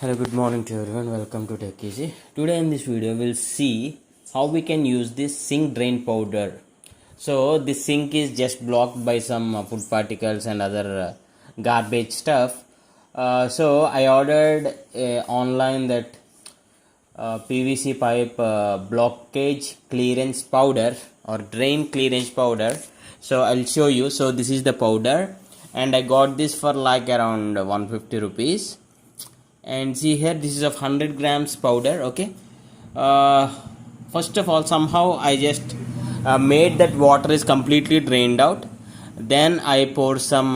Hello, good morning to everyone. Welcome to Tech Easy. Today in this video we'll see how we can use this sink drain powder. So this sink is just blocked by some food particles and other garbage stuff. So I ordered online that PVC pipe blockage clearance powder or drain clearance powder. So I'll show you. So this is the powder and I got this for like around 150 rupees. And see here, this is of 100 grams powder. Okay, first of all, somehow I just made that water is completely drained out. Then I pour some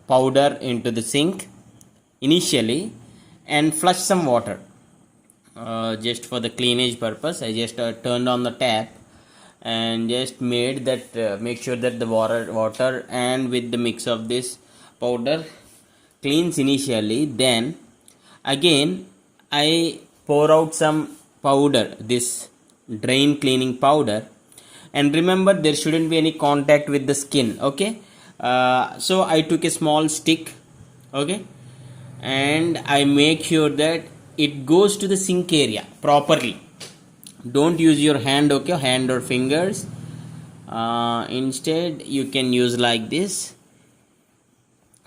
powder into the sink initially and flush some water just for the cleanage purpose. I just turned on the tap and just made that make sure that the water and with the mix of this powder cleans initially. Then again I pour out some powder, this drain cleaning powder, and remember there shouldn't be any contact with the skin. Okay, so I took a small stick, okay, and I make sure that it goes to the sink area properly. Don't use your hand, okay, hand or fingers. Instead you can use like this.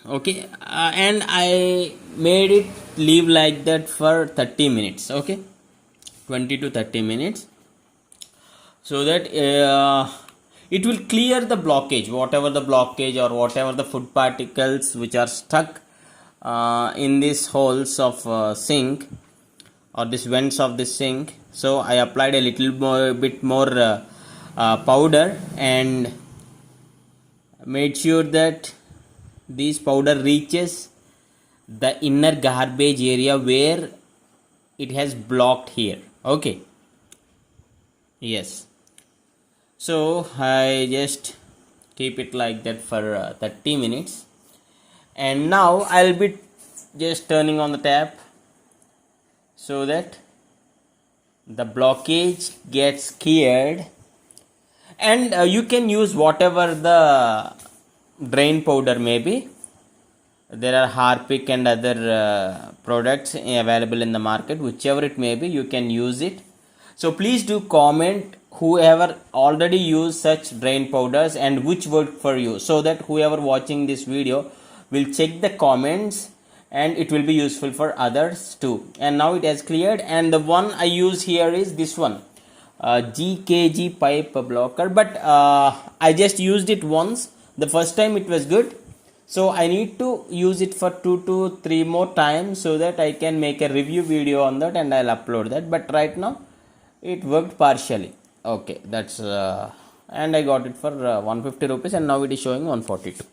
Okay, and I made it leave like that for 30 minutes. Okay, 20 to 30 minutes, so that it will clear the blockage, whatever the blockage or whatever the food particles which are stuck in these holes of sink or these vents of the sink. So I applied a little bit more powder and made sure that this powder reaches the inner garbage area where it has blocked here. Okay, yes, so I just keep it like that for 30 minutes, and now I'll be just turning on the tap so that the blockage gets cleared. And you can use whatever the drain powder may be. There are Harpic and other products available in the market. Whichever it may be, you can use it. So please do comment whoever already used such drain powders and which worked for you, so that whoever watching this video will check the comments and it will be useful for others too. And now it has cleared, and the one I use here is this one, GKG pipe blocker, but I just used it once. The first time it was good, so I need to use it for 2 to 3 more times so that I can make a review video on that and I'll upload that. But right now it worked partially. Okay, that's and I got it for 150 rupees, and now it is showing 142.